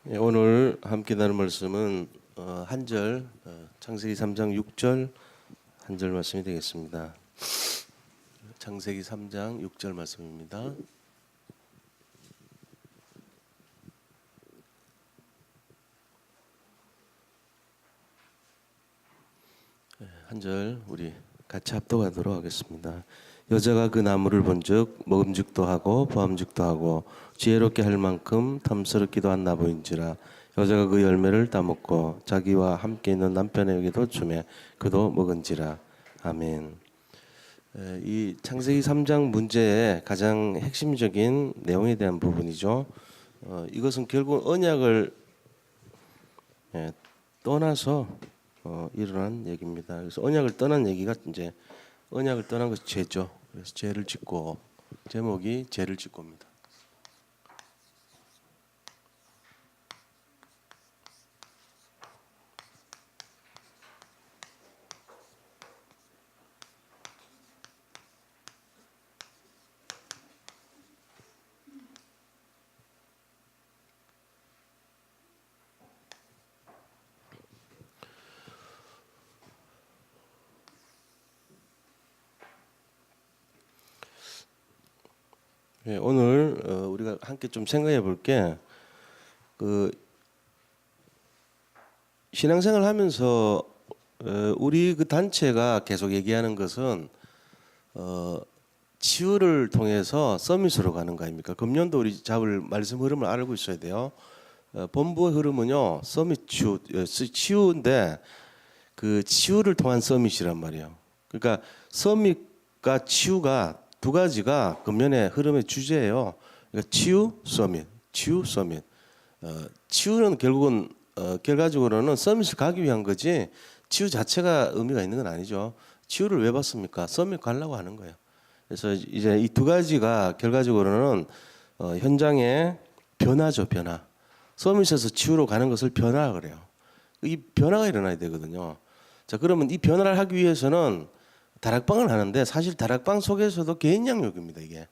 예, 오늘 함께 나눌 말씀은 한 절, 창세기 3장 6절 한 절 말씀이 되겠습니다. 창세기 3장 6절 말씀입니다. 한 절 우리 같이 합독하도록 하겠습니다. 여자가 그 나무를 본즉 먹음직도 하고 보암직도 하고 지혜롭게 할 만큼 탐스럽기도 한 나무인지라. 여자가 그 열매를 따먹고 자기와 함께 있는 남편에게도 주매 그도 먹은지라. 아멘. 이 창세기 3장 문제의 가장 핵심적인 내용에 대한 부분이죠. 이것은 결국 언약을 떠나서 일어난 얘기입니다. 그래서 언약을 떠난 얘기가 이제 언약을 떠난 것이 죄죠. 그래서 죄를 짓고 제목이 죄를 짓고입니다. 예, 오늘 우리가 함께 좀 생각해 볼게 그 신앙생활 하면서 우리 그 단체가 계속 얘기하는 것은 치유를 통해서 서밋으로 가는 거 아닙니까? 금년도 우리 잡을 말씀 흐름을 알고 있어야 돼요. 본부의 흐름은요, 서밋 치유인데 그 치유를 통한 서밋이란 말이에요. 그러니까 서밋과 치유가 두 가지가 금년의 흐름의 주제예요. 그러니까 치유, 서밋, 치유, 서밋. 치유는 결국은 결과적으로는 서밋을 가기 위한 거지 치유 자체가 의미가 있는 건 아니죠. 치유를 왜 받습니까? 서밋 가려고 하는 거예요. 그래서 이제 이 두 가지가 결과적으로는 현장의 변화죠, 변화. 서밋에서 치유로 가는 것을 변화라 그래요. 이 변화가 일어나야 되거든요. 자, 그러면 이 변화를 하기 위해서는 다락방을 하는데 사실 다락방 속에서도 개인 양육입니다, 이게.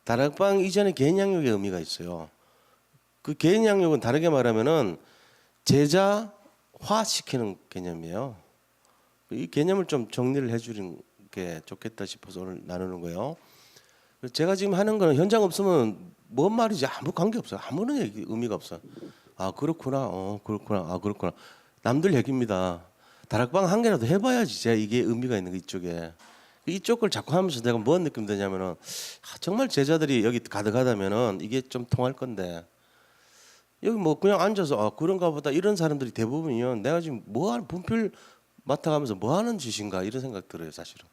다락방 이전에 개인 양육의 의미가 있어요. 그 개인 양육은 다르게 말하면은 제자화 시키는 개념이에요. 이 개념을 좀 정리를 해주는 게 좋겠다 싶어서 오늘 나누는 거예요. 제가 지금 하는 거는 현장 없으면 뭔 말이지 아무 관계 없어요. 아무런 얘기 의미가 없어요. 아 그렇구나, 그렇구나, 아 그렇구나. 남들 얘기입니다. 다락방 한 개라도 해봐야지 제가 이게 의미가 있는 거 이쪽에. 이쪽 걸 자꾸 하면서 내가 뭔 느낌 드냐면은 정말 제자들이 여기 가득하다면은 이게 좀 통할 건데 여기 뭐 그냥 앉아서 그런가 보다 이런 사람들이 대부분이면 내가 지금 뭐 하는 분필 맡아가면서 뭐 하는 짓인가 이런 생각 들어요, 사실은.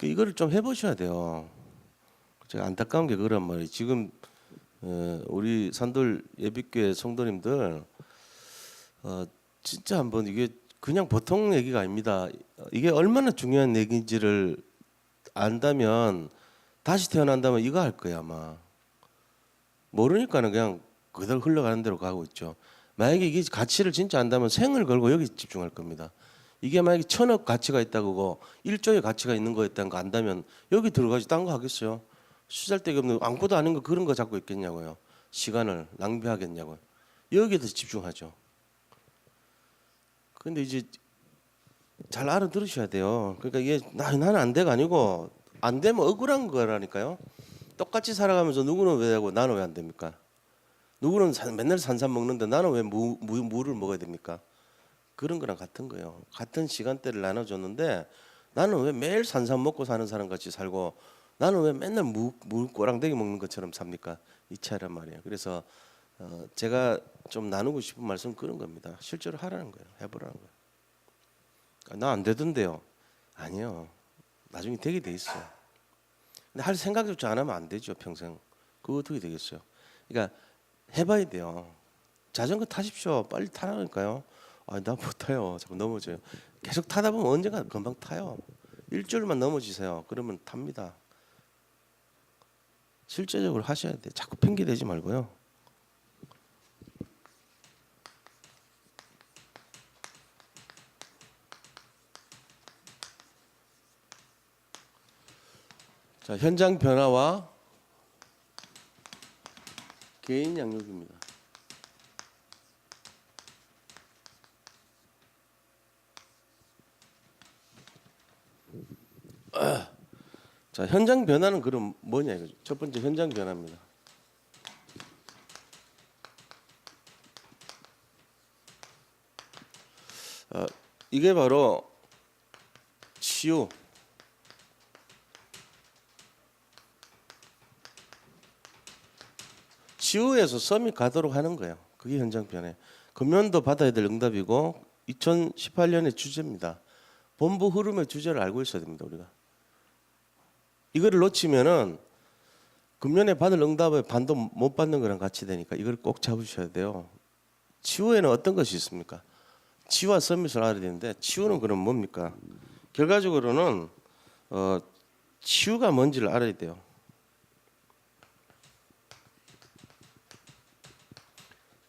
이거를 좀 해보셔야 돼요. 제가 안타까운 게 그런 말이에요. 지금 우리 산돌 예비교회 성도님들 진짜 한번 이게 그냥 보통 얘기가 아닙니다. 이게 얼마나 중요한 얘기인지를 안다면 다시 태어난다면 이거 할 거야 아마. 모르니까는 그냥 그대로 흘러가는 대로 가고 있죠. 만약에 이게 가치를 진짜 안다면 생을 걸고 여기 집중할 겁니다. 이게 만약에 1,000억 가치가 있다고 1조의 가치가 있는 거였다는 거 안다면 여기 들어가지 딴 거 하겠어요. 쓰잘데기 없는 아무것도 아닌 거 그런 거 잡고 있겠냐고요. 시간을 낭비하겠냐고요. 여기에 더 집중하죠. 근데 이제 잘 알아들으셔야 돼요. 그러니까 이게 나는 안 돼가 아니고 안 되면 억울한 거라니까요. 똑같이 살아가면서 누구는 왜 되고 나는 왜 안 됩니까? 누구는 맨날 산삼 먹는데 나는 왜 무를 먹어야 됩니까? 그런 거랑 같은 거예요. 같은 시간대를 나눠줬는데 나는 왜 매일 산삼 먹고 사는 사람 같이 살고 나는 왜 맨날 무 꼬랑대기 먹는 것처럼 삽니까? 이 차이란 말이에요. 그래서 제가 좀 나누고 싶은 말씀 그런 겁니다. 실제로 하라는 거예요. 해보라는 거예요. 나 안 되던데요. 아니요. 나중에 되게 돼 있어요. 근데 할 생각조차 안 하면 안 되죠. 평생. 그거 어떻게 되겠어요. 그러니까 해봐야 돼요. 자전거 타십시오. 빨리 타라니까요. 나 못 타요. 자꾸 넘어져요. 계속 타다 보면 언젠가 금방 타요. 일주일만 넘어지세요. 그러면 탑니다. 실제적으로 하셔야 돼. 자꾸 핑계 대지 말고요. 자, 현장 변화와 개인 양육입니다. 자, 현장 변화는 그럼 뭐냐 이거죠. 첫 번째 현장 변화입니다. 이게 바로 치유. 치유에서 썸이 가도록 하는 거예요. 그게 현장 변화. 금년도 받아야 될 응답이고 2018년의 주제입니다. 본부 흐름의 주제를 알고 있어야 됩니다. 우리가. 이거를 놓치면은 금년에 받을 응답의 반도 못 받는 거랑 같이 되니까 이걸 꼭 잡으셔야 돼요. 치유에는 어떤 것이 있습니까? 치유와 서밋을 알아야 되는데 치유는 그럼 뭡니까? 결과적으로는 치유가 뭔지를 알아야 돼요.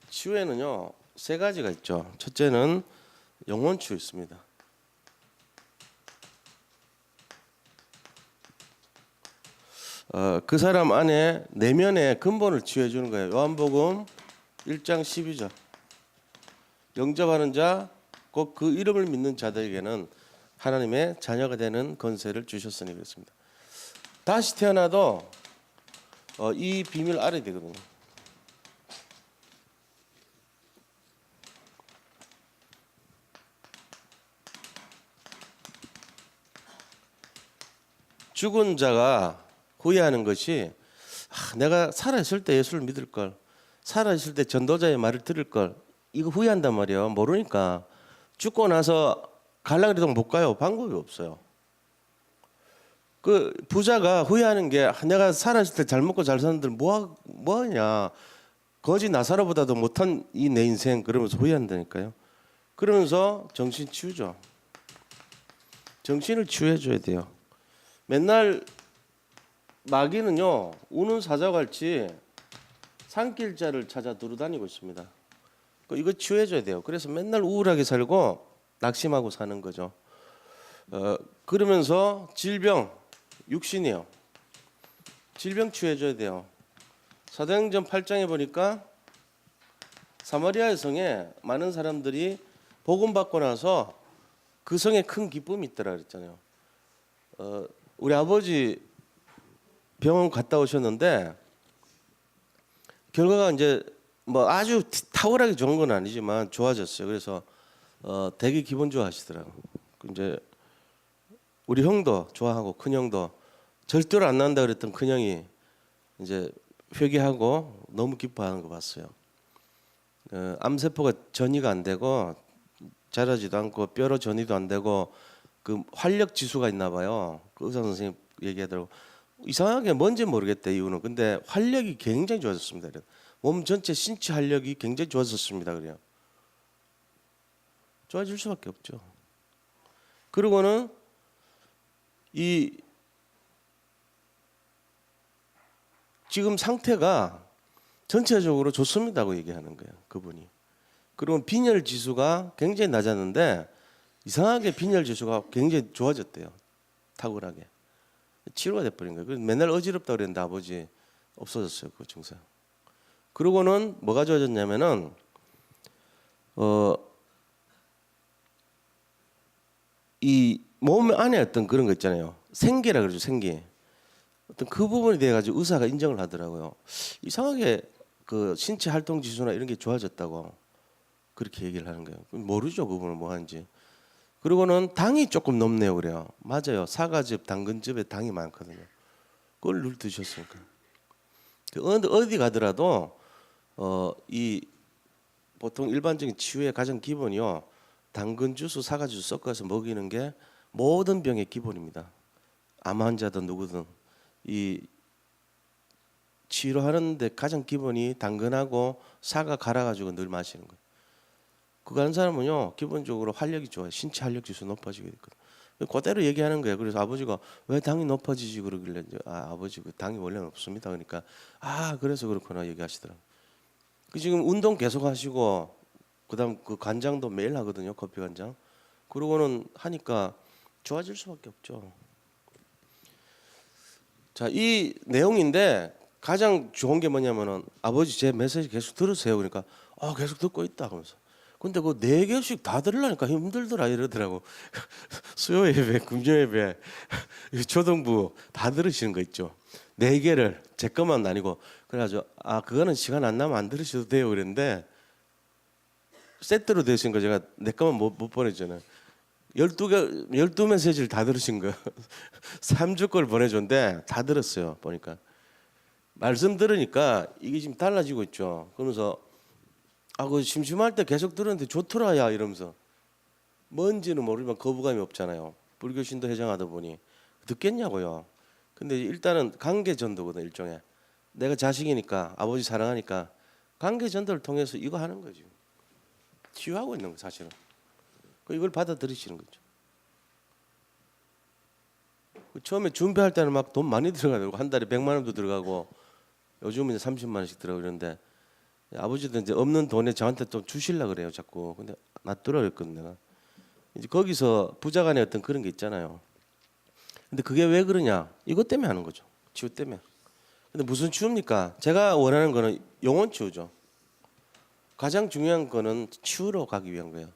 치유에는요 세 가지가 있죠. 첫째는 영혼 치유 있습니다. 그 사람 안에 내면의 근본을 치유해 주는 거예요. 요한복음 1장 12절. 영접하는 자, 곧 그 이름을 믿는 자들에게는 하나님의 자녀가 되는 권세를 주셨으니 그렇습니다. 다시 태어나도 이 비밀 알아야 되거든요. 죽은 자가 후회하는 것이 내가 살아있을 때 예수를 믿을 걸, 살아있을 때 전도자의 말을 들을 걸, 이거 후회한단 말이에요. 모르니까. 죽고 나서 갈라 그래도 못 가요. 방법이 없어요. 그 부자가 후회하는 게 내가 살아있을 때 잘 먹고 잘 사는 들 뭐하냐. 거지 나사로보다도 못한 이 내 인생 그러면서 후회한다니까요. 그러면서 정신 치우죠. 정신을 치유해줘야 돼요. 맨날 마귀는요 우는 사자같이 산길자를 찾아 두루다니고 있습니다. 이거 치유해줘야 돼요. 그래서 맨날 우울하게 살고 낙심하고 사는 거죠. 그러면서 질병, 육신이요. 질병 치유해줘야 돼요. 사도행전 8장에 보니까 사마리아의 성에 많은 사람들이 복음 받고 나서 그 성에 큰 기쁨이 있더라 그랬잖아요. 우리 아버지 병원 갔다 오셨는데 결과가 이제 뭐 아주 탁월하게 좋은 건 아니지만 좋아졌어요. 그래서 되게 기분 좋아하시더라고. 이제 우리 형도 좋아하고 큰 형도 절대로 안 난다 그랬던 큰 형이 이제 회개하고 너무 기뻐하는 거 봤어요. 암세포가 전이가 안 되고 자라지도 않고 뼈로 전이도 안 되고 그 활력 지수가 있나 봐요. 그 의사 선생님 얘기하더라고. 이상하게 뭔지 모르겠대 이유는. 근데 활력이 굉장히 좋아졌습니다. 몸 전체 신체 활력이 굉장히 좋아졌습니다. 그래요. 좋아질 수밖에 없죠. 그리고는 이 지금 상태가 전체적으로 좋습니다고 얘기하는 거예요. 그분이. 그리고 빈혈 지수가 굉장히 낮았는데 이상하게 빈혈 지수가 굉장히 좋아졌대요. 탁월하게. 치료가 돼버린 거예요. 그래서 맨날 어지럽다고 그랬는데 아버지 없어졌어요. 그 증상. 그러고는 뭐가 좋아졌냐면은 이 몸 안에 어떤 그런 거 있잖아요. 생기라 그러죠. 생기. 어떤 그 부분에 대해 가지고 의사가 인정을 하더라고요. 이상하게 그 신체 활동 지수나 이런 게 좋아졌다고 그렇게 얘기를 하는 거예요. 모르죠. 그분은 뭐 하는지. 그리고는 당이 조금 높네요. 그래요. 맞아요. 사과즙, 당근즙에 당이 많거든요. 그걸 늘 드셨으니까. 어디 가더라도 이 보통 일반적인 치유의 가장 기본이요. 당근 주스, 사과 주스 섞어서 먹이는 게 모든 병의 기본입니다. 암 환자든 누구든 이 치료하는데 가장 기본이 당근하고 사과 갈아가지고 늘 마시는 거예요. 그거 하는 사람은요 기본적으로 활력이 좋아요. 신체 활력 지수 높아지게 됐거든요. 그대로 얘기하는 거예요. 그래서 아버지가 왜 당이 높아지지 그러길래 아버지 그 당이 원래는 없습니다. 그러니까 그래서 그렇구나 얘기하시더라고요. 지금 운동 계속 하시고 그다음 그 간장도 매일 하거든요. 커피 간장. 그러고는 하니까 좋아질 수밖에 없죠. 자, 이 내용인데 가장 좋은 게 뭐냐면은 아버지 제 메시지 계속 들으세요. 그러니까 계속 듣고 있다 그러면서. 근데 그 4개씩 다 들으려니까 힘들더라 이러더라고. 수요 예배, 금요 예배, 초등부 다 들으시는 거 있죠. 4개를 제 것만 아니고 그래가지고 그거는 시간 안 나면 안 들으셔도 돼요 그랬는데 세트로 되신 거 제가 내 것만 못 보내잖아요. 12 메시지를 다 들으신 거예요. 3주 걸 보내줬는데 다 들었어요. 보니까 말씀 들으니까 이게 지금 달라지고 있죠. 그러면서 그 심심할 때 계속 들었는데 좋더라 야 이러면서 뭔지는 모르지만 거부감이 없잖아요. 불교 신도 회장하다 보니 듣겠냐고요. 근데 일단은 관계 전도거든 일종의. 내가 자식이니까 아버지 사랑하니까 관계 전도를 통해서 이거 하는 거죠. 치유하고 있는 거 사실은. 이걸 받아들이시는 거죠. 처음에 준비할 때는 막 돈 많이 들어가고 한 달에 100만 원도 들어가고 요즘은 이제 30만 원씩 들어가고 그러는데 아버지도 이제 없는 돈에 저한테 좀 주실라 그래요 자꾸. 근데 놔두라 그랬거든 내가. 이제 거기서 부자간의 어떤 그런 게 있잖아요. 근데 그게 왜 그러냐? 이것 때문에 하는 거죠. 치유 때문에. 근데 무슨 치유입니까? 제가 원하는 거는 영혼 치유죠. 가장 중요한 거는 치유로 가기 위한 거예요.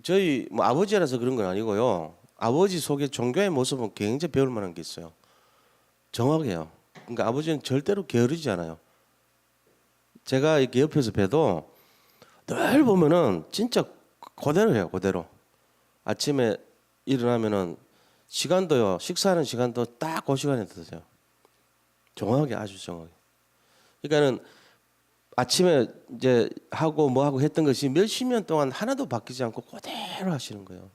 저희 뭐 아버지라서 그런 건 아니고요. 아버지 속에 종교의 모습은 굉장히 배울 만한 게 있어요. 정확해요. 그러니까 아버지는 절대로 게으르지 않아요. 제가 이렇게 옆에서 봬도 늘 보면은 진짜 그대로 해요. 그대로. 아침에 일어나면은 시간도요. 식사하는 시간도 딱 그 시간에 드세요. 정확하게 아주 정확하게. 그러니까는 아침에 이제 하고 뭐 하고 했던 것이 몇십 년 동안 하나도 바뀌지 않고 그대로 하시는 거예요.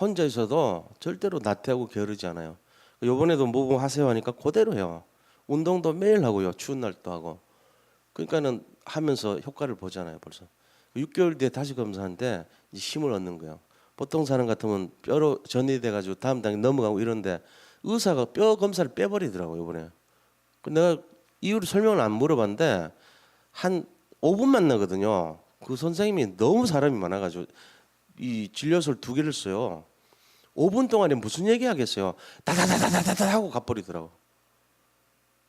혼자 있어도 절대로 나태하고 게으르지 않아요. 요번에도 뭐 하세요 하니까 그대로 해요. 운동도 매일 하고요. 추운 날도 하고. 그러니까는 하면서 효과를 보잖아요. 벌써 6개월 뒤에 다시 검사하는데 이제 힘을 얻는 거예요. 보통 사람 같으면 뼈로 전이돼 가지고 다음 단계 넘어가고 이런데 의사가 뼈 검사를 빼버리더라고요. 이번에. 내가 이유를 설명을 안 물어봤는데 한 5분만 나거든요. 그 선생님이 너무 사람이 많아가지고 이 진료소를 2개를 써요. 5분 동안에 무슨 얘기하겠어요. 다다다다다다 하고 가버리더라고.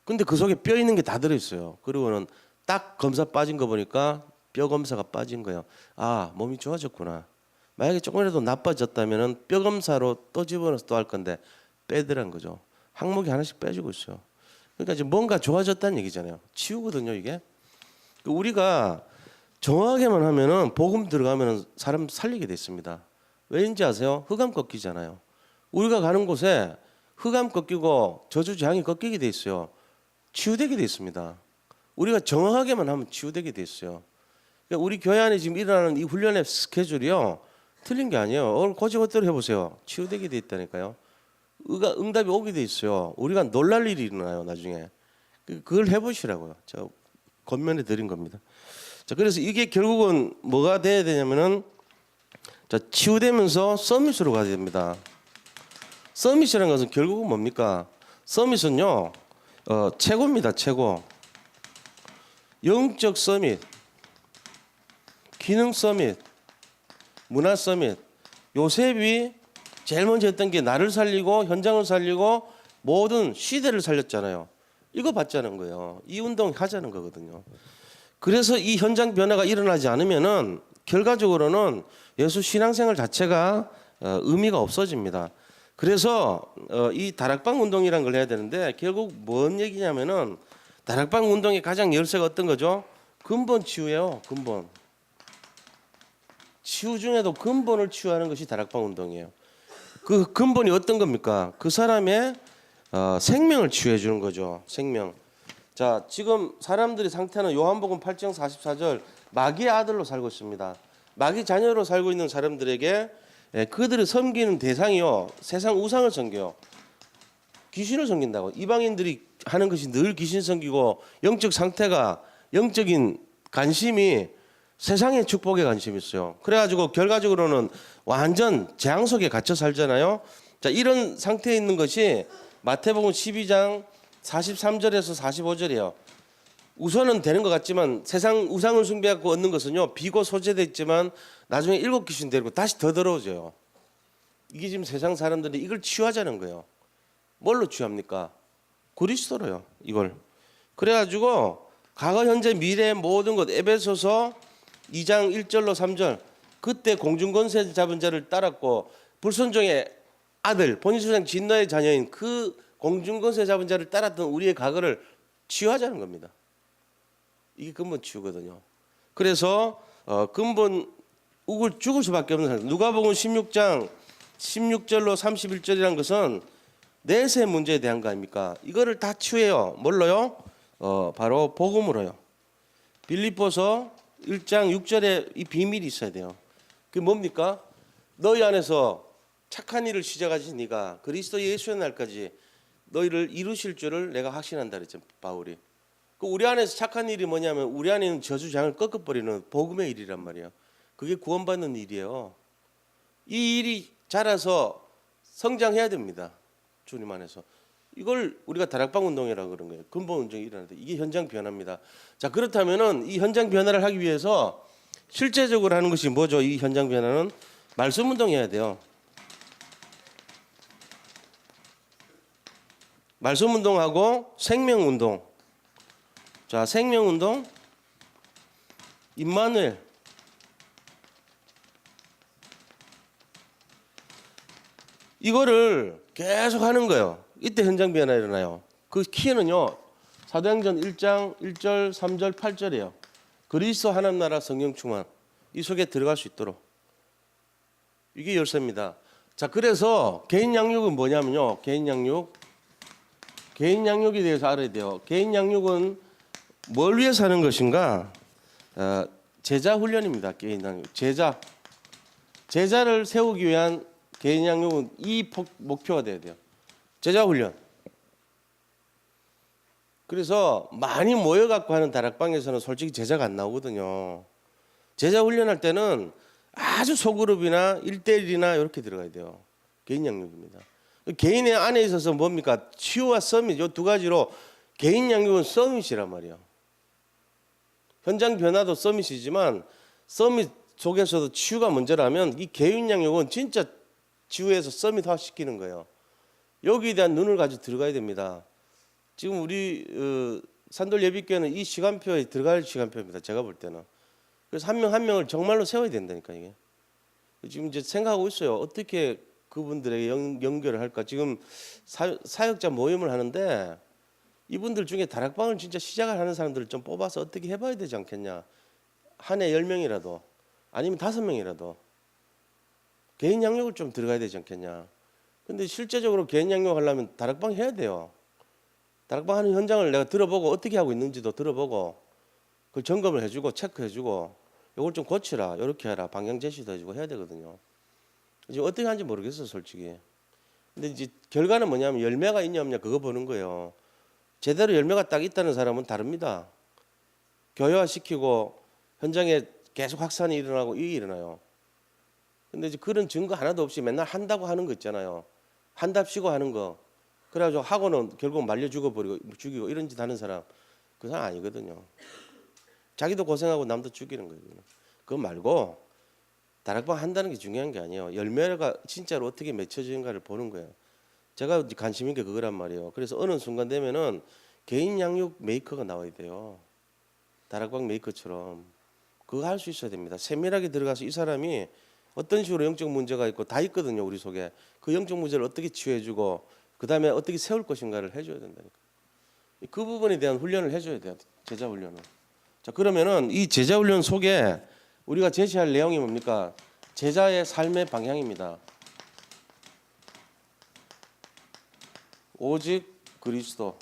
근데 그 속에 뼈 있는 게 다 들어있어요. 그리고는 딱 검사 빠진 거 보니까 뼈 검사가 빠진 거예요. 몸이 좋아졌구나. 만약에 조금이라도 나빠졌다면 뼈 검사로 또 집어넣어서 또 할 건데 빼더란 거죠. 항목이 하나씩 빼지고 있어요. 그러니까 이제 뭔가 좋아졌다는 얘기잖아요. 치유거든요 이게. 우리가 정확하게만 하면은 복음 들어가면은 사람 살리게 돼 있습니다. 왜인지 아세요? 흑암 꺾이잖아요. 우리가 가는 곳에 흑암 꺾이고 저주 재앙이 꺾이게 돼 있어요. 치유되게 돼 있습니다. 우리가 정확하게만 하면 치유되게 돼 있어요. 그러니까 우리 교회 안에 지금 일어나는 이 훈련의 스케줄이요 틀린 게 아니에요. 오늘 고지것대로 해보세요. 치유되게 돼 있다니까요. 응답이 오게 돼 있어요. 우리가 놀랄 일이 일어나요 나중에. 그걸 해보시라고요. 제가 권면해 드린 겁니다. 자, 그래서 이게 결국은 뭐가 돼야 되냐면은 치유되면서 서밋으로 가야 됩니다. 서밋이라는 것은 결국은 뭡니까? 서밋은요 최고입니다. 최고. 영적 서밋, 기능 서밋, 문화 서밋. 요셉이 제일 먼저 했던 게 나를 살리고 현장을 살리고 모든 시대를 살렸잖아요. 이거 받자는 거예요. 이 운동 하자는 거거든요. 그래서 이 현장 변화가 일어나지 않으면은 결과적으로는 예수 신앙생활 자체가 의미가 없어집니다. 그래서 이 다락방 운동이라는 걸 해야 되는데 결국 뭔 얘기냐면은 다락방 운동의 가장 열쇠가 어떤 거죠? 근본 치유예요. 근본. 치유 중에도 근본을 치유하는 것이 다락방 운동이에요. 그 근본이 어떤 겁니까? 그 사람의 생명을 치유해 주는 거죠. 생명. 자, 지금 사람들의 상태는 요한복음 8장 44절 마귀의 아들로 살고 있습니다. 마귀 자녀로 살고 있는 사람들에게 그들을 섬기는 대상이요 세상 우상을 섬겨요. 귀신을 섬긴다고. 이방인들이 하는 것이 늘 귀신 섬기고 영적 상태가 영적인 관심이 세상의 축복에 관심이 있어요. 그래가지고 결과적으로는 완전 재앙 속에 갇혀 살잖아요. 자, 이런 상태에 있는 것이 마태복음 12장 43절에서 45절이에요. 우선은 되는 것 같지만 세상 우상을 숭배하고 얻는 것은요 비고 소재됐지만 나중에 7 귀신 데리고 다시 더 더러워져요. 이게 지금 세상 사람들이 이걸 치유하자는 거예요. 뭘로 치유합니까? 그리스도로요. 이걸. 그래가지고 과거 현재 미래 모든 것 에베소서 2장 1절로 3절 그때 공중권세 잡은 자를 따랐고 불순종의 아들 본인수장 진노의 자녀인 그 공중권세 잡은 자를 따랐던 우리의 과거를 치유하자는 겁니다. 이게 근본 치유거든요. 그래서 근본 죽을 수밖에 없는 사람. 누가복음 16장 16절로 31절이란 것은 내세 문제에 대한 거 아닙니까? 이거를 다 치유해요. 뭘로요? 바로 복음으로요. 빌립보서 1장 6절에 이 비밀이 있어야 돼요. 그게 뭡니까? 너희 안에서 착한 일을 시작하신 네가 그리스도 예수의 날까지 너희를 이루실 줄을 내가 확신한다 그랬죠. 바울이. 그 우리 안에서 착한 일이 뭐냐면 우리 안에 있는 저주장을 꺾어버리는 복음의 일이란 말이에요. 그게 구원받는 일이에요. 이 일이 자라서 성장해야 됩니다. 주님 안에서. 이걸 우리가 다락방 운동이라고 그런 거예요. 근본 운동이 일어나는데 이게 현장 변화입니다. 자, 그렇다면은 이 현장 변화를 하기 위해서 실제적으로 하는 것이 뭐죠? 이 현장 변화는 말씀 운동해야 돼요. 말씀 운동하고 생명 운동. 자, 생명 운동. 임마누엘. 이거를 계속 하는 거예요. 이때 현장 변화 일어나요. 그 키는요. 사도행전 1장 1절, 3절, 8절이에요. 그리스도 하나님 나라 성령 충만. 이 속에 들어갈 수 있도록. 이게 열쇠입니다. 자, 그래서 개인 양육은 뭐냐면요. 개인 양육. 개인 양육에 대해서 알아야 돼요. 개인 양육은 뭘 위해서 하는 것인가? 제자 훈련입니다. 개인 양육. 제자를 세우기 위한 개인 양육은 이 목표가 돼야 돼요. 제자 훈련. 그래서 많이 모여갖고 하는 다락방에서는 솔직히 제자가 안 나오거든요. 제자 훈련할 때는 아주 소그룹이나 1대1이나 이렇게 들어가야 돼요. 개인 양육입니다. 개인의 안에 있어서 뭡니까? 치유와 서밋 이 두 가지로 개인 양육은 서밋이란 말이에요. 현장 변화도 서밋이지만 서밋 속에서도 치유가 먼저라면 이 개인 양육은 진짜 치유해서 서밋화 시키는 거예요. 여기에 대한 눈을 가지고 들어가야 됩니다. 지금 우리 산돌 예비교회는 이 시간표에 들어갈 시간표입니다. 제가 볼 때는. 그래서 한 명 한 명을 정말로 세워야 된다니까 이게. 지금 이제 생각하고 있어요. 어떻게 그분들에게 연결을 할까. 지금 사역자 모임을 하는데 이분들 중에 다락방을 진짜 시작을 하는 사람들을 좀 뽑아서 어떻게 해봐야 되지 않겠냐. 한 해 10명이라도 아니면 5명이라도 개인 양육을 좀 들어가야 되지 않겠냐. 근데 실제적으로 개인 양육 하려면 다락방 해야 돼요. 다락방 하는 현장을 내가 들어보고 어떻게 하고 있는지도 들어보고 그걸 점검을 해주고 체크해주고 이걸 좀 고치라 이렇게 해라 방향 제시도 해주고 해야 되거든요. 지금 어떻게 하는지 모르겠어요 솔직히. 근데 이제 결과는 뭐냐면 열매가 있냐 없냐 그거 보는 거예요. 제대로 열매가 딱 있다는 사람은 다릅니다. 교회화시키고 현장에 계속 확산이 일어나고 이게 일어나요. 근데 이제 그런 증거 하나도 없이 맨날 한다고 하는 거 있잖아요. 한답시고 하는 거. 그래가지고 하고는 결국 말려 죽이고 이런 짓 하는 사람 그 사람 아니거든요. 자기도 고생하고 남도 죽이는 거예요. 그거 말고 다락방 한다는 게 중요한 게 아니에요. 열매가 진짜로 어떻게 맺혀지는가를 보는 거예요. 제가 관심 있는 게 그거란 말이에요. 그래서 어느 순간 되면은 개인 양육 메이커가 나와야 돼요. 다락방 메이커처럼. 그거 할 수 있어야 됩니다. 세밀하게 들어가서 이 사람이 어떤 식으로 영적 문제가 있고 다 있거든요. 우리 속에. 그 영적 문제를 어떻게 치유해주고 그 다음에 어떻게 세울 것인가를 해줘야 된다니까. 그 부분에 대한 훈련을 해줘야 돼요. 제자 훈련을. 자, 그러면은 이 제자 훈련 속에 우리가 제시할 내용이 뭡니까? 제자의 삶의 방향입니다. 오직 그리스도,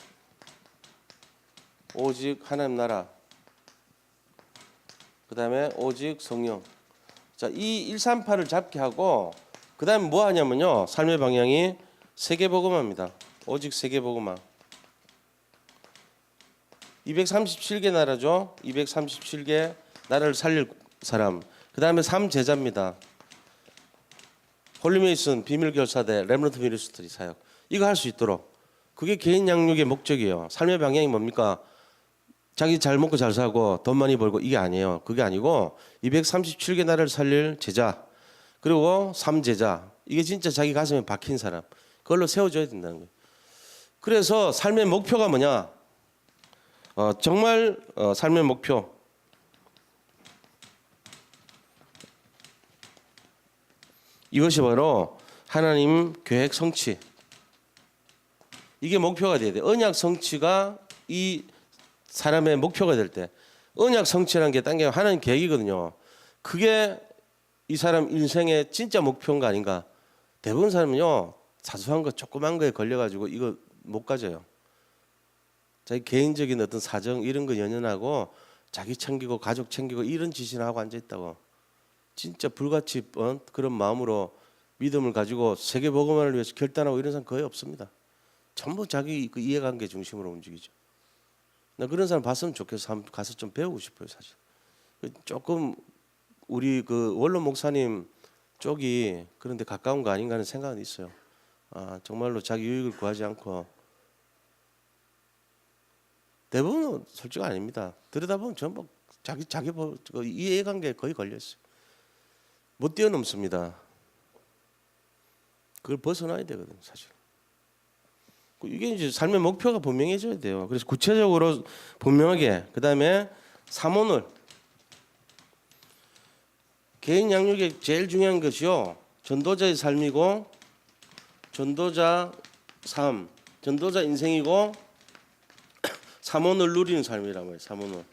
오직 하나님 나라, 그 다음에 오직 성령. 자, 이 138을 잡게 하고 그 다음에 뭐 하냐면요. 삶의 방향이 세계복음화입니다. 오직 세계복음화. 237개 나라죠. 237개 나라를 살릴 사람. 그 다음에 3제자입니다. 홀리메이슨, 비밀결사대, 렘넌트 미니스트리 사역. 이거 할 수 있도록. 그게 개인 양육의 목적이에요. 삶의 방향이 뭡니까? 자기 잘 먹고 잘 사고 돈 많이 벌고 이게 아니에요. 그게 아니고 237개 나라를 살릴 제자. 그리고 3제자. 이게 진짜 자기 가슴에 박힌 사람. 그걸로 세워줘야 된다는 거예요. 그래서 삶의 목표가 뭐냐? 정말 삶의 목표. 이것이 바로 하나님 계획 성취. 이게 목표가 돼야 돼. 언약 성취가 이 사람의 목표가 될 때, 언약 성취라는 게 딴 게 하나님 계획이거든요. 그게 이 사람 인생의 진짜 목표인가 아닌가? 대부분 사람은요, 사소한 거 조그만 거에 걸려가지고 이거 못 가져요. 자기 개인적인 어떤 사정 이런 거 연연하고 자기 챙기고 가족 챙기고 이런 짓이나 하고 앉아 있다고. 진짜 불같이 그런 마음으로 믿음을 가지고 세계 복음화를 위해서 결단하고 이런 사람 거의 없습니다. 전부 자기 그 이해관계 중심으로 움직이죠. 나 그런 사람 봤으면 좋겠어. 가서 좀 배우고 싶어요, 사실. 조금 우리 그 원로 목사님 쪽이 그런데 가까운 거 아닌가 하는 생각은 있어요. 정말로 자기 유익을 구하지 않고 대부분은 솔직히 아닙니다. 들여다보면 전부 자기 이해관계에 거의 걸려 있어요. 못 뛰어넘습니다. 그걸 벗어나야 되거든요, 사실. 이게 이제 삶의 목표가 분명해져야 돼요. 그래서 구체적으로 분명하게, 그 다음에 삼원을, 개인 양육의 제일 중요한 것이요, 전도자의 삶이고, 전도자 삶, 전도자 인생이고, 삼원을 누리는 삶이란 말이에요. 삼원을.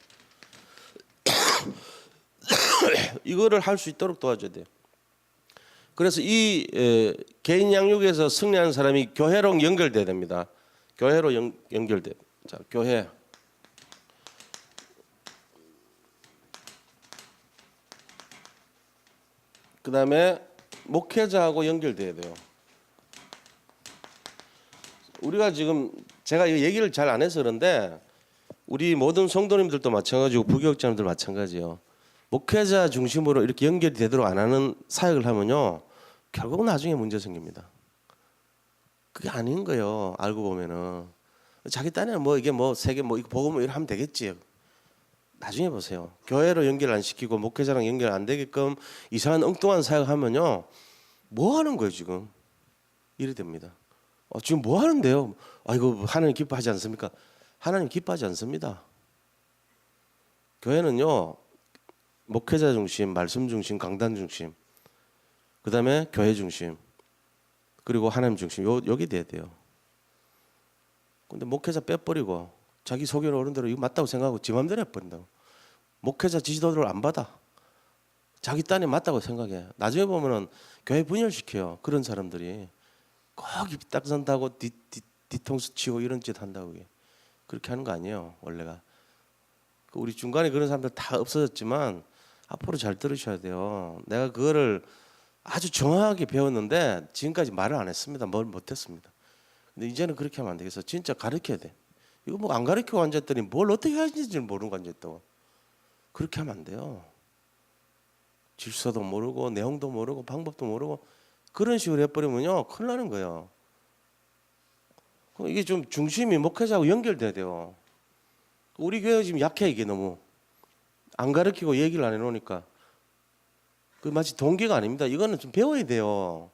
이거를 할 수 있도록 도와줘야 돼요. 그래서 이 개인 양육에서 승리하는 사람이 교회로 연결돼야 됩니다. 교회로 연결돼. 자, 교회. 그 다음에 목회자하고 연결돼야 돼요. 우리가 지금 제가 이 얘기를 잘 안 해서 그런데 우리 모든 성도님들도 마찬가지고 부교육자님들 마찬가지예요. 목회자 중심으로 이렇게 연결이 되도록 안 하는 사역을 하면요, 결국 나중에 문제 생깁니다. 그게 아닌 거예요. 알고 보면은 자기 딴에는 뭐 이게 뭐 세계 뭐 이거 보고 뭐 이러 하면 되겠지. 나중에 보세요. 교회로 연결 안 시키고 목회자랑 연결 안 되게끔 이상한 엉뚱한 사역하면요, 뭐 하는 거예요 지금? 이래 됩니다. 지금 뭐 하는데요? 이거 하나님 기뻐하지 않습니까? 하나님 기뻐하지 않습니다. 교회는요, 목회자 중심, 말씀 중심, 강단 중심, 그 다음에 교회 중심, 그리고 하나님 중심, 여기 돼야 돼요. 근데 목회자 빼버리고 자기 속에는 어른대로 이거 맞다고 생각하고 지 맘대로 해버린다고. 목회자 지시도를 안 받아. 자기 딴에 맞다고 생각해. 나중에 보면은 교회 분열시켜요. 그런 사람들이 꼭 입 딱 선다고 뒤통수 치고 이런 짓 한다고. 그렇게 하는 거 아니에요, 원래가. 우리 중간에 그런 사람들 다 없어졌지만 앞으로 잘 들으셔야 돼요. 내가 그거를 아주 정확하게 배웠는데 지금까지 말을 안 했습니다. 뭘 못했습니다. 근데 이제는 그렇게 하면 안 되겠어. 진짜 가르쳐야 돼. 이거 뭐 안 가르치고 앉았더니 뭘 어떻게 하는지 모르고 앉았다고. 그렇게 하면 안 돼요. 질서도 모르고 내용도 모르고 방법도 모르고 그런 식으로 해버리면요, 큰일 나는 거예요. 이게 좀 중심이 목회자하고 연결돼야 돼요. 우리 교회가 지금 약해. 이게 너무 안 가르치고 얘기를 안 해놓으니까 그 마치 동기가 아닙니다. 이거는 좀 배워야 돼요.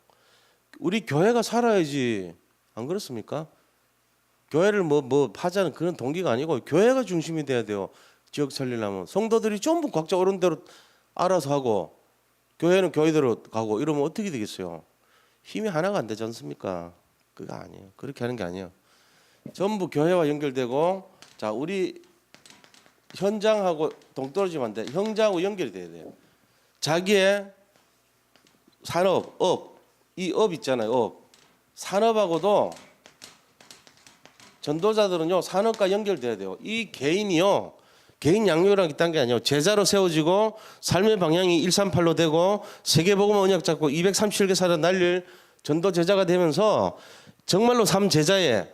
우리 교회가 살아야지. 안 그렇습니까? 교회를 뭐 하자는 그런 동기가 아니고 교회가 중심이 돼야 돼요. 지역 살리려면 성도들이 전부 각자 어른대로 알아서 하고 교회는 교회대로 가고 이러면 어떻게 되겠어요? 힘이 하나가 안 되지 않습니까? 그거 아니에요. 그렇게 하는 게 아니에요. 전부 교회와 연결되고, 자, 우리 현장하고 동떨어지면 안 돼. 현장하고 연결이 돼야 돼요. 자기의 산업, 이 업 있잖아요. 업. 산업하고도 전도자들은요, 산업과 연결돼야 돼요. 이 개인이요, 개인 양육이라는 게 아니에요. 제자로 세워지고 삶의 방향이 138로 되고 세계복음 언약 잡고 237개 사를 날릴 전도 제자가 되면서 정말로 삶 제자의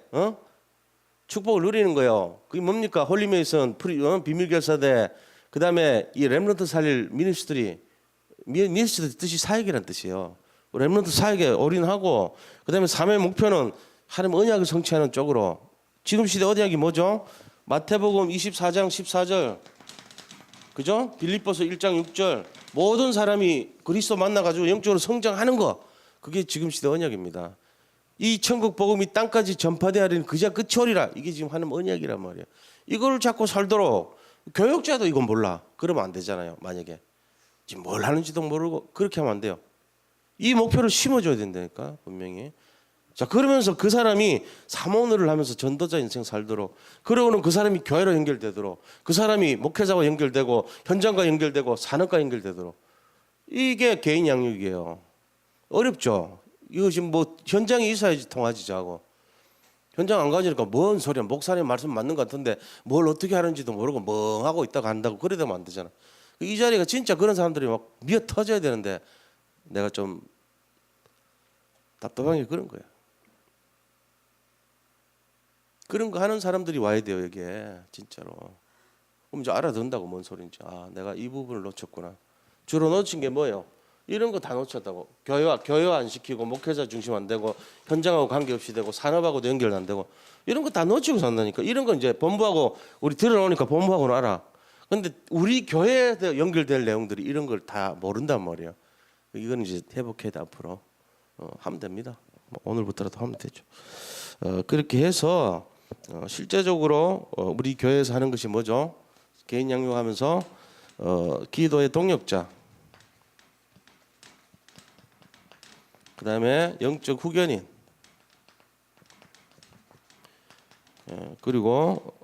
축복을 누리는 거예요. 그게 뭡니까? 홀리메이슨, 비밀결사대, 그 다음에 이 렘넌트 살릴 미니스트리 뜻이 사역이라는 뜻이에요. 렘넌트 사역에 올인하고, 그 다음에 삶의 목표는 하나님 언약을 성취하는 쪽으로. 지금 시대 언약이 뭐죠? 마태복음 24장 14절, 그죠? 빌립보서 1장 6절, 모든 사람이 그리스도 만나가지고 영적으로 성장하는 거, 그게 지금 시대 언약입니다. 이 천국 복음이 땅까지 전파되어야 하는 그자 끝이 오리라. 이게 지금 하는 언약이란 말이에요. 이걸 자꾸 살도록 교역자도 이건 몰라. 그러면 안 되잖아요. 만약에 지금 뭘 하는지도 모르고 그렇게 하면 안 돼요. 이 목표를 심어줘야 된다니까 분명히. 자 그러면서 그 사람이 사모노를 하면서 전도자 인생 살도록, 그러고는 그 사람이 교회로 연결되도록, 그 사람이 목회자와 연결되고 현장과 연결되고 산업과 연결되도록, 이게 개인 양육이에요. 어렵죠. 이거 지금 뭐 현장에 있어야지 통하지 자고. 현장 안 가지니까 뭔 소리야. 목사님 말씀 맞는 것 같은데 뭘 어떻게 하는지도 모르고 멍하고 있다가 한다고 그래 되면 안 되잖아. 이 자리가 진짜 그런 사람들이 막 미어 터져야 되는데 내가 좀 답답한 게 그런 거야. 그런 거 하는 사람들이 와야 돼요 여기에 진짜로. 그럼 이제 알아듣는다고 뭔 소린지. 아 내가 이 부분을 놓쳤구나. 주로 놓친 게 뭐예요? 이런 거 다 놓쳤다고. 교회화 안 시키고 목회자 중심 안 되고 현장하고 관계없이 되고 산업하고도 연결 안 되고 이런 거 다 놓치고 산다니까. 이런 거 이제 본부하고 우리 들어놓으니까 본부하고는 알아. 근데 우리 교회에 연결될 내용들이 이런 걸 다 모른단 말이에요. 이건 이제 회복해야 돼 앞으로. 하면 됩니다. 오늘부터라도 하면 되죠. 그렇게 해서 실제적으로 우리 교회에서 하는 것이 뭐죠? 개인 양육하면서 기도의 동역자, 그다음에 영적 후견인, 그리고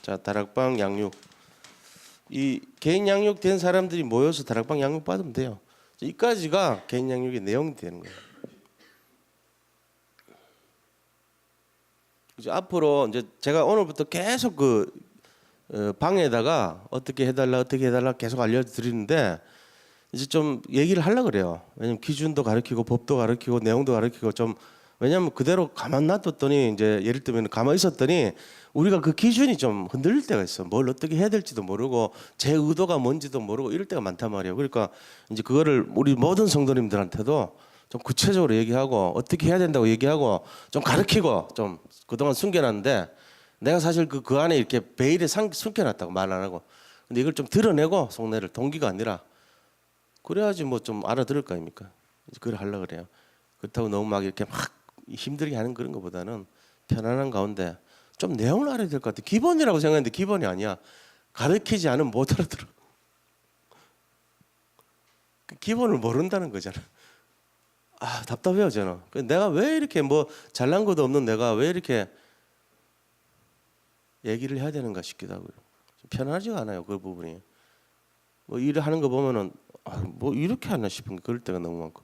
자 다락방 양육. 이 개인 양육된 사람들이 모여서 다락방 양육 받으면 돼요. 이까지가 개인 양육의 내용이 되는 거예요. 이제 앞으로 이제 제가 오늘부터 계속 그 방에다가 어떻게 해달라 계속 알려드리는데 이제 좀 얘기를 하려고 그래요. 왜냐면 기준도 가르치고 법도 가르치고 내용도 가르치고 좀, 왜냐면 그대로 가만 놔뒀더니 이제 예를 들면 가만히 있었더니 우리가 그 기준이 좀 흔들릴 때가 있어. 뭘 어떻게 해야 될지도 모르고 제 의도가 뭔지도 모르고 이럴 때가 많단 말이에요. 그러니까 이제 그거를 우리 모든 성도님들한테도 좀 구체적으로 얘기하고 어떻게 해야 된다고 얘기하고 좀 가르치고 좀 그동안 숨겨놨는데 내가 사실 그 안에 이렇게 베일에 숨겨놨다고 말 안 하고, 근데 이걸 좀 드러내고 속내를 동기가 아니라 그래야지 뭐 좀 알아들을 거 아닙니까? 이제 그걸 하려고 그래요. 그렇다고 너무 막 이렇게 막 힘들게 하는 그런 것보다는 편안한 가운데 좀 내용을 알아야 될 것 같아. 기본이라고 생각했는데 기본이 아니야. 가르치지 않으면 못 알아들어. 그 기본을 모른다는 거잖아. 아 답답해요 저는. 내가 왜 이렇게 뭐 잘난 것도 없는 내가 왜 이렇게 얘기를 해야 되는가 싶기도 하고요. 좀 편하지가 않아요 그 부분이. 뭐 일을 하는 거 보면은 뭐 이렇게 하나 싶은 게 그럴 때가 너무 많고.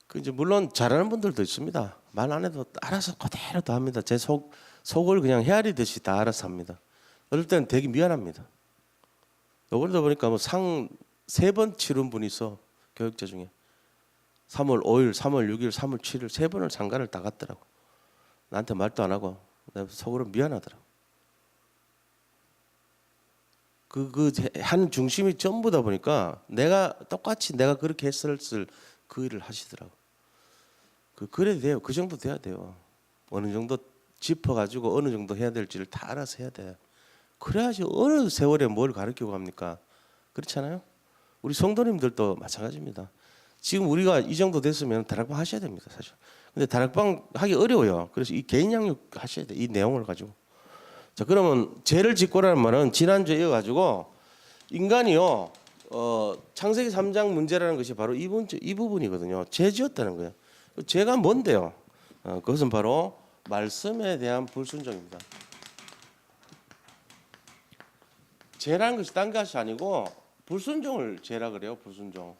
그 이제 물론 잘하는 분들도 있습니다. 말 안 해도 알아서 그대로 다 합니다. 제 속을 그냥 헤아리듯이 다 알아서 합니다. 어떨 때는 되게 미안합니다. 요번에도 보니까 뭐 상 3번 치른 분이 있어. 교육자 중에 3월 5일, 3월 6일, 3월 7일 3번을 상가를 다 갔더라고. 나한테 말도 안 하고 내가 속으로 미안하더라고. 한 중심이 전부다 보니까 내가 똑같이 내가 그렇게 했을 그 일을 하시더라고. 그래야 돼요. 그 정도 돼야 돼요. 어느 정도 짚어가지고 어느 정도 해야 될지를 다 알아서 해야 돼. 그래야지 어느 세월에 뭘 가르치고 갑니까? 그렇잖아요. 우리 성도님들도 마찬가지입니다. 지금 우리가 이 정도 됐으면 다락방 하셔야 됩니다, 사실. 근데 다락방 하기 어려워요. 그래서 이 개인 양육 하셔야 돼. 이 내용을 가지고. 자, 그러면 죄를 짓고라는 말은 지난주에 이어가지고 인간이요, 창세기 3장 문제라는 것이 바로 이 부분이거든요. 죄 지었다는 거예요. 죄가 뭔데요? 그것은 바로 말씀에 대한 불순종입니다. 죄라는 것이 딴 것이 아니고 불순종을 죄라 그래요. 불순종.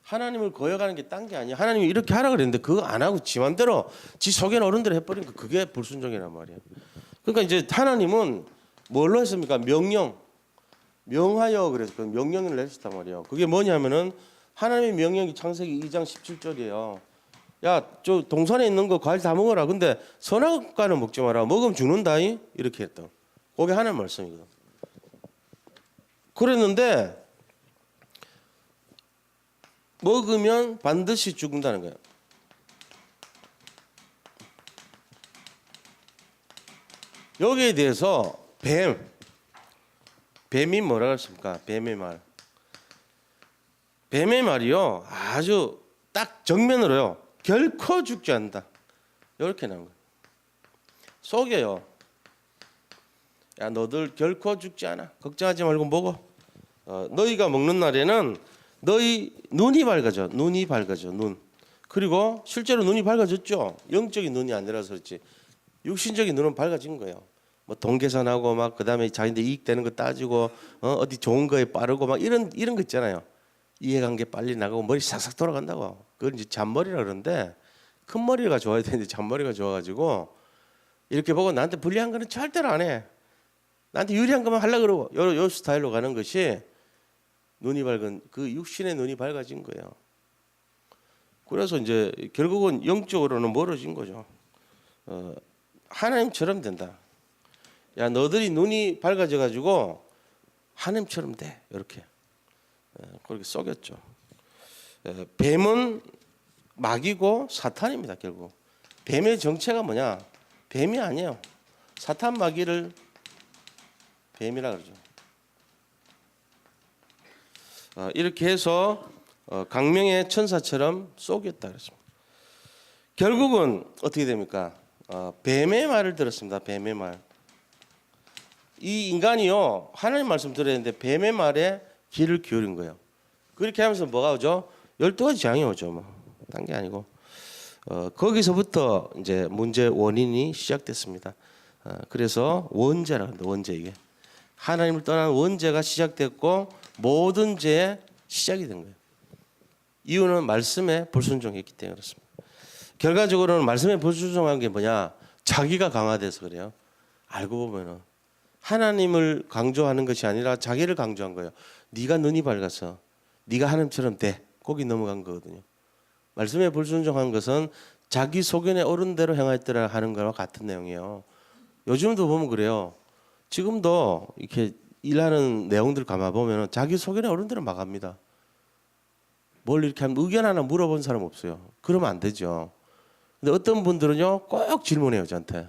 하나님을 거역하는 게 딴 게 아니야. 하나님이 이렇게 하라 그랬는데 그거 안 하고 지 맘대로 지 속에 어른 대로 해버린 거, 그게 불순종이란 말이에요. 그러니까 이제 하나님은 뭘로 했습니까? 명하여 그래서 그 명령을 내셨단 말이에요. 그게 뭐냐면은 하나님의 명령이 창세기 2장 17절이에요. 야, 저 동산에 있는 거 과일 다 먹어라. 근데 선악과는 먹지 마라. 먹으면 죽는다이. 이렇게 했던. 그게 하나님 말씀이거든. 그랬는데 먹으면 반드시 죽는다는 거예요. 여기에 대해서 뱀이 뭐라고 했습니까? 뱀의 말. 뱀의 말이요 아주 딱 정면으로요 결코 죽지 않는다. 이렇게 나온 거예요. 속여요. 야 너들 결코 죽지 않아. 걱정하지 말고 먹어. 너희가 먹는 날에는 너희 눈이 밝아져. 눈이 밝아져. 눈. 그리고 실제로 눈이 밝아졌죠. 영적인 눈이 아니라서 그렇지. 육신적인 눈은 밝아진 거예요. 뭐 돈 계산하고 막 그다음에 자기들 이익되는 거 따지고 어디 좋은 거에 빠르고 막 이런 거 있잖아요. 이해관계 빨리 나가고 머리 싹싹 돌아간다고. 그건 이제 잔머리라 그러는데 큰 머리가 좋아야 되는데 잔머리가 좋아가지고 이렇게 보고 나한테 불리한 거는 절대로 안 해. 나한테 유리한 것만 하려고 그러고 요 스타일로 가는 것이 눈이 밝은 그 육신의 눈이 밝아진 거예요. 그래서 이제 결국은 영적으로는 멀어진 거죠. 하나님처럼 된다. 야 너들이 눈이 밝아져 가지고 하나님처럼 돼. 이렇게 그렇게 속였죠. 뱀은 마귀고 사탄입니다. 결국 뱀의 정체가 뭐냐? 뱀이 아니에요. 사탄 마귀를 뱀이라 그러죠. 이렇게 해서 강명의 천사처럼 속였다 그랬습니다. 결국은 어떻게 됩니까? 뱀의 말을 들었습니다. 뱀의 말. 이 인간이요 하나님 말씀 들었는데 뱀의 말에 귀를 기울인 거예요. 그렇게 하면서 뭐가 오죠? 12가지 재앙이 오죠. 뭐. 딴 게 아니고 거기서부터 이제 문제 원인이 시작됐습니다. 그래서 원죄라 합니다. 원죄 이게 하나님을 떠난 원죄가 시작됐고 모든 죄의 시작이 된 거예요. 이유는 말씀에 불순종했기 때문에 그렇습니다. 결과적으로는 말씀에 불순종한 게 뭐냐? 자기가 강화돼서 그래요. 알고 보면은 하나님을 강조하는 것이 아니라 자기를 강조한 거예요. 네가 눈이 밝아서 네가 하나님처럼 돼. 거기 넘어간 거거든요. 말씀에 불순종한 것은 자기 소견에 옳은 대로 행하였더라 하는 거와 같은 내용이에요. 요즘도 보면 그래요. 지금도 이렇게 일하는 내용들 가만 보면 자기 소견에 옳은 대로 막 합니다. 뭘 이렇게 하면 의견 하나 물어본 사람 없어요. 그러면 안 되죠. 근데 어떤 분들은요 꼭 질문해요 저한테.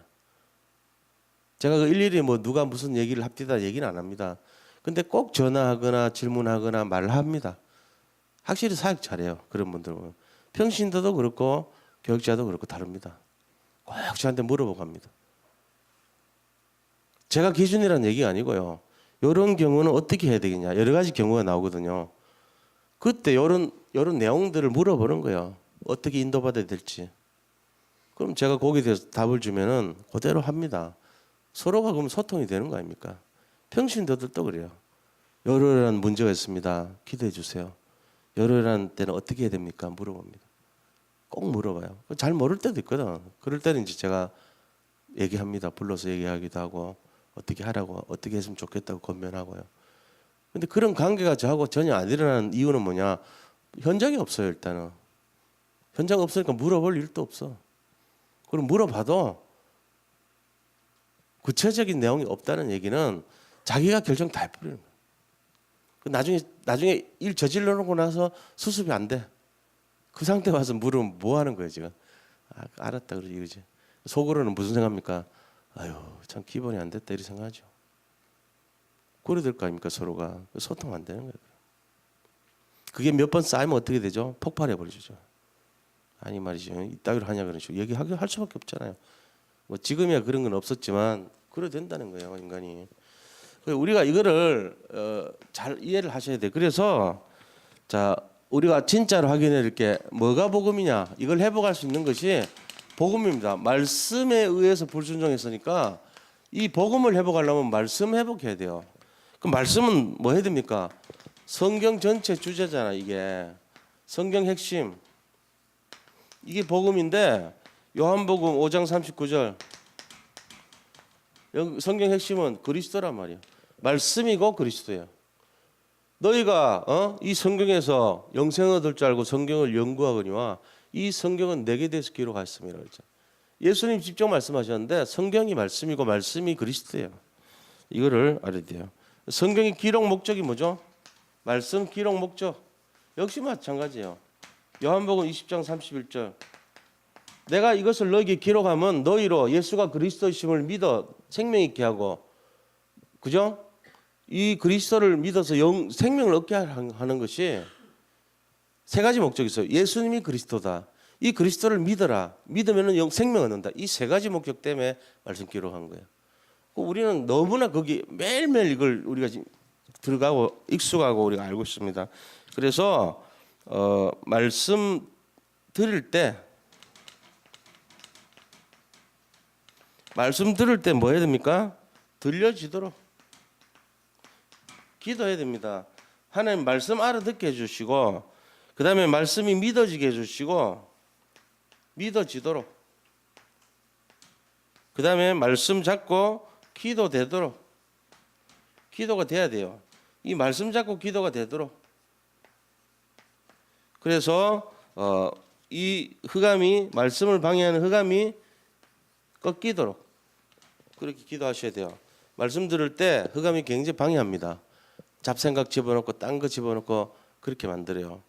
제가 그 일일이 뭐 누가 무슨 얘기를 합디다 얘기는 안 합니다. 근데 꼭 전화하거나 질문하거나 말을 합니다. 확실히 사역 잘해요. 그런 분들은. 평신도도 그렇고 교육자도 그렇고 다릅니다. 꼭 저한테 물어보고 합니다. 제가 기준이라는 얘기가 아니고요. 이런 경우는 어떻게 해야 되겠냐. 여러 가지 경우가 나오거든요. 그때 이런 내용들을 물어보는 거예요. 어떻게 인도받아야 될지. 그럼 제가 거기에 대해서 답을 주면은 그대로 합니다. 서로가 그럼 소통이 되는 거 아닙니까? 평신도들도 그래요. 이러한 문제가 있습니다. 기도해 주세요. 이러한 때는 어떻게 해야 됩니까? 물어봅니다. 꼭 물어봐요. 잘 모를 때도 있거든. 그럴 때는 이제 제가 얘기합니다. 불러서 얘기하기도 하고 어떻게 하라고 어떻게 했으면 좋겠다고 권면하고요. 근데 그런 관계가 저하고 전혀 안 일어나는 이유는 뭐냐? 현장이 없어요. 일단은. 현장 없으니까 물어볼 일도 없어. 그럼 물어봐도 구체적인 내용이 없다는 얘기는 자기가 결정 다 해버리는 거예요. 나중에 일 저질러 놓고 나서 수습이 안 돼. 그 상태 와서 물으면 뭐 하는 거예요 지금? 알았다 그러지 이거지. 속으로는 무슨 생각합니까? 아유 참 기본이 안 됐다 이렇게 생각하죠. 그래야 될 거 아닙니까 서로가. 소통 안 되는 거예요. 그게 몇 번 쌓이면 어떻게 되죠? 폭발해 버리죠. 아니 말이죠. 이따위로 하냐 그런 식으로 얘기할 수밖에 없잖아요. 뭐 지금이야 그런 건 없었지만 그래 된다는 거예요 인간이. 우리가 이거를 잘 이해를 하셔야 돼. 그래서 자 우리가 진짜로 확인해 줄 게 뭐가 복음이냐 이걸 회복할 수 있는 것이 복음입니다. 말씀에 의해서 불순종했으니까 이 복음을 회복하려면 말씀 회복해야 돼요. 그럼 말씀은 뭐 해야 됩니까? 성경 전체 주제잖아 이게. 성경 핵심 이게 복음인데 요한복음 5장 39절 성경 핵심은 그리스도란 말이에요. 말씀이고 그리스도예요. 너희가 이 성경에서 영생을 얻을 줄 알고 성경을 연구하거니와 이 성경은 내게 대해서 기록하였습니다. 그렇죠? 예수님 직접 말씀하셨는데 성경이 말씀이고 말씀이 그리스도예요. 이거를 알아야 돼요. 성경의 기록 목적이 뭐죠? 말씀 기록 목적 역시 마찬가지예요. 요한복음 20장 31절 내가 이것을 너에게 기록하면 너희로 예수가 그리스도이심을 믿어 생명 있게 하고 그죠? 이 그리스도를 믿어서 생명을 얻게 하는 것이 세 가지 목적이 있어요. 예수님이 그리스도다. 이 그리스도를 믿어라. 믿으면 생명을 얻는다. 이 세 가지 목적 때문에 말씀 기록한 거예요. 우리는 너무나 거기 매일매일 이걸 우리가 지금 들어가고 익숙하고 우리가 알고 있습니다. 그래서 말씀 들을 때 뭐 해야 됩니까? 들려지도록 기도해야 됩니다. 하나님 말씀 알아듣게 해주시고, 그 다음에 말씀이 믿어지게 해주시고, 믿어지도록, 그 다음에 말씀 잡고 기도되도록, 기도가 돼야 돼요. 이 말씀 잡고 기도가 되도록. 그래서 이 흑암이, 말씀을 방해하는 흑암이 꺾이도록 그렇게 기도하셔야 돼요. 말씀 들을 때 흑암이 굉장히 방해합니다. 잡생각 집어넣고 딴 거 집어넣고 그렇게 만들어요.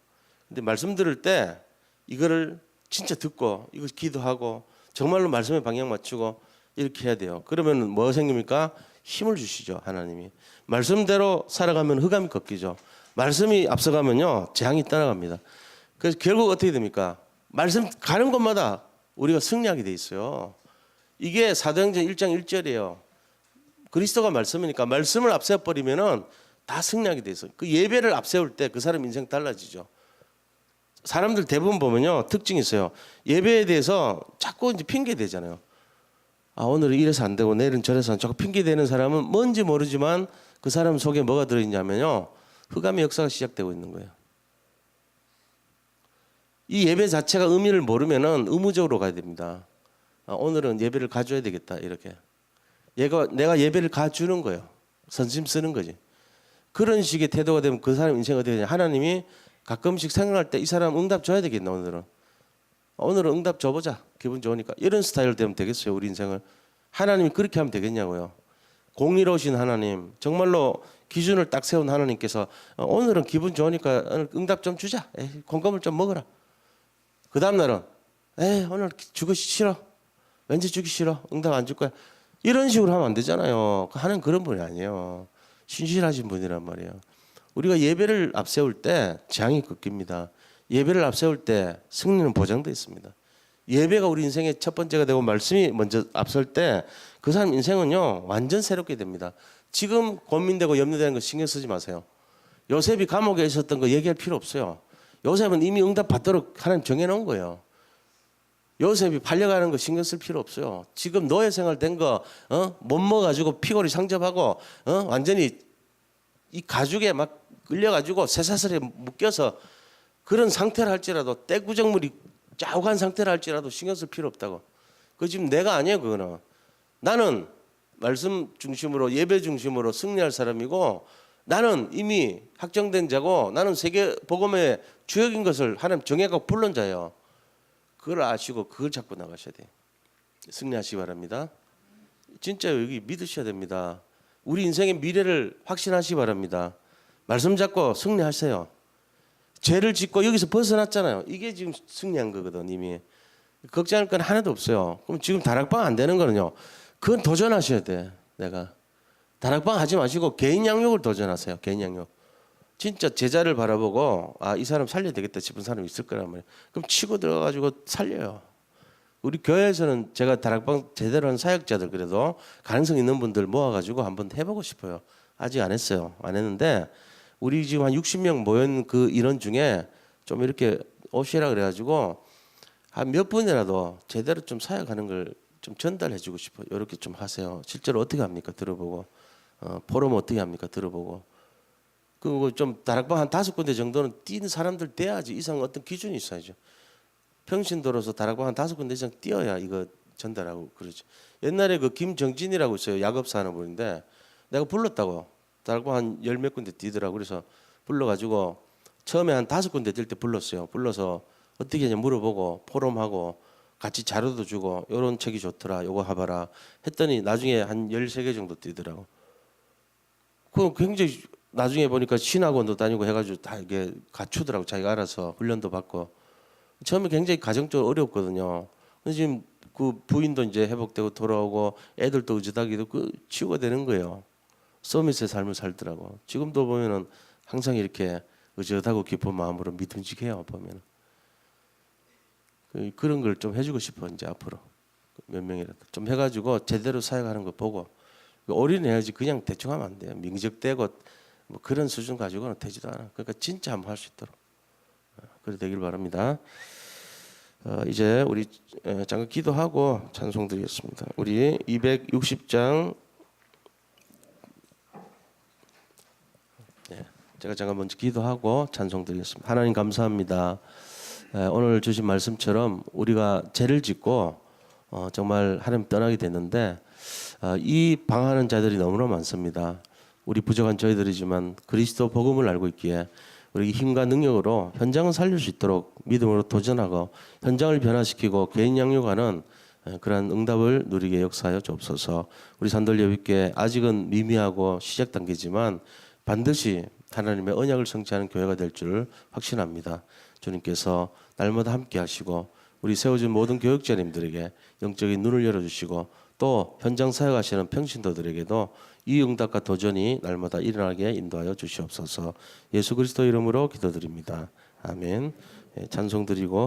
근데 말씀 들을 때 이거를 진짜 듣고 이거 기도하고 정말로 말씀에 방향 맞추고 이렇게 해야 돼요. 그러면 뭐 생깁니까? 힘을 주시죠, 하나님이. 말씀대로 살아가면 흑암이 꺾이죠. 말씀이 앞서가면요, 재앙이 따라갑니다. 그래서 결국 어떻게 됩니까? 말씀 가는 곳마다 우리가 승리하게 돼 있어요. 이게 사도행전 1장 1절이에요. 그리스도가 말씀이니까 말씀을 앞세워 버리면은 다 승리하게 돼 있어요. 그 예배를 앞세울 때 그 사람 인생 달라지죠. 사람들 대부분 보면요, 특징이 있어요. 예배에 대해서 자꾸 이제 핑계 대잖아요. 아, 오늘은 이래서 안 되고 내일은 저래서 안 되고, 자꾸 핑계 대는 사람은 뭔지 모르지만 그 사람 속에 뭐가 들어있냐면요, 흑암의 역사가 시작되고 있는 거예요. 이 예배 자체가 의미를 모르면은 의무적으로 가야 됩니다. 아, 오늘은 예배를 가져야 되겠다, 이렇게. 내가 예배를 가주는 거예요. 선심 쓰는 거지. 그런 식의 태도가 되면 그 사람 인생이 어떻게 되냐. 하나님이 가끔씩 생각할 때 이 사람 응답 줘야 되겠나, 오늘은 응답 줘보자, 기분 좋으니까. 이런 스타일로 되면 되겠어요, 우리 인생을. 하나님이 그렇게 하면 되겠냐고요. 공의로우신 하나님, 정말로 기준을 딱 세운 하나님께서 오늘은 기분 좋으니까 오늘 응답 좀 주자, 콩고물 좀 먹어라. 그 다음날은 오늘 주기 싫어, 왠지 주기 싫어, 응답 안 줄 거야. 이런 식으로 하면 안 되잖아요. 하나님 그런 분이 아니에요. 신실하신 분이란 말이에요. 우리가 예배를 앞세울 때 재앙이 꺾입니다. 예배를 앞세울 때 승리는 보장되어 있습니다. 예배가 우리 인생의 첫 번째가 되고 말씀이 먼저 앞설 때 그 사람 인생은요, 완전 새롭게 됩니다. 지금 고민되고 염려되는 거 신경 쓰지 마세요. 요셉이 감옥에 있었던 거 얘기할 필요 없어요. 요셉은 이미 응답 받도록 하나님 정해놓은 거예요. 요셉이 팔려가는 거 신경 쓸 필요 없어요. 지금 노예 생활 된 거 못 먹어가지고 피골이 상접하고 완전히 이 가죽에 막 끌려가지고 쇠사슬에 묶여서 그런 상태를 할지라도, 떼구정물이 짜욱한 상태를 할지라도 신경 쓸 필요 없다고. 그 지금 내가 아니에요, 그거는. 나는 말씀 중심으로, 예배 중심으로 승리할 사람이고, 나는 이미 확정된 자고, 나는 세계 복음의 주역인 것을 하나님 정해갖고 불른 자예요. 그걸 아시고 그걸 잡고 나가셔야 돼요. 승리하시기 바랍니다. 진짜 여기 믿으셔야 됩니다. 우리 인생의 미래를 확신하시기 바랍니다. 말씀 잡고 승리하세요. 죄를 짓고 여기서 벗어났잖아요. 이게 지금 승리한 거거든, 이미. 걱정할 건 하나도 없어요. 그럼 지금 다락방 안 되는 거는요, 그건 도전하셔야 돼. 내가 다락방 하지 마시고 개인 양육을 도전하세요. 개인 양육. 진짜 제자를 바라보고 아, 이 사람 살려야 되겠다 싶은 사람이 있을 거란 말이에요. 그럼 치고 들어가가지고 살려요. 우리 교회에서는 제가 다락방 제대로 한 사역자들, 그래도 가능성 있는 분들 모아가지고 한번 해보고 싶어요. 아직 안 했어요. 안 했는데 우리 지금 한 60명 모인 그 인원 중에 좀 이렇게 오시라 그래가지고 한 몇 분이라도 제대로 좀 사역하는 걸 좀 전달해주고 싶어요. 이렇게 좀 하세요. 실제로 어떻게 합니까? 들어보고. 포럼 어떻게 합니까? 들어보고. 그리고 좀 다락방 한 5군데 정도는 뛴 사람들 돼야지. 이상 어떤 기준이 있어야죠. 평신도로서 다락방 한 5군데 이상 뛰어야 이거 전달하고 그러죠. 옛날에 그 김정진이라고 있어요. 약업사 하는 분인데 내가 불렀다고. 다락방 한 10몇 군데 뛰더라고. 그래서 불러가지고 처음에 한 5군데 뛸 때 불렀어요. 불러서 어떻게 하냐 물어보고 포럼하고 같이 자료도 주고 요런 책이 좋더라, 요거 해봐라 했더니 나중에 한 13개 정도 뛰더라고. 그 굉장히 나중에 보니까 신학원도 다니고 해가지고 다 이게 갖추더라고. 자기가 알아서 훈련도 받고. 처음에 굉장히 가정적으로 어려웠거든요. 근데 지금 그 부인도 이제 회복되고 돌아오고 애들도 의젓하기도 그 치유가 되는 거예요. 서밋의 삶을 살더라고. 지금도 보면은 항상 이렇게 의젓하고 깊은 마음으로 믿음직해요. 보면 그런 걸 좀 해주고 싶어. 이제 앞으로 몇 명이라도 좀 해가지고 제대로 사역하는 거 보고 올인해야지. 그냥 대충 하면 안 돼요. 명적대고 뭐 그런 수준 가지고는 되지도 않아. 그러니까 진짜 한번 할 수 있도록 그래 되길 바랍니다. 이제 우리 잠깐 기도하고 찬송 드리겠습니다. 우리 260장 제가 잠깐 먼저 기도하고 찬송 드리겠습니다. 하나님 감사합니다. 오늘 주신 말씀처럼 우리가 죄를 짓고 정말 하나님 떠나게 됐는데 이 방황하는 자들이 너무나 많습니다. 우리 부족한 저희들이지만 그리스도 복음을 알고 있기에 우리 힘과 능력으로 현장을 살릴 수 있도록 믿음으로 도전하고 현장을 변화시키고 개인 양육하는 그러한 응답을 누리게 역사하여 주옵소서. 우리 산돌예비교회 아직은 미미하고 시작 단계지만 반드시 하나님의 언약을 성취하는 교회가 될 줄 확신합니다. 주님께서 날마다 함께 하시고 우리 세워진 모든 교육자님들에게 영적인 눈을 열어주시고 또 현장 사역하시는 평신도들에게도 이 응답과 도전이 날마다 일어나게 인도하여 주시옵소서. 예수 그리스도 이름으로 기도드립니다. 아멘. 찬송 드리고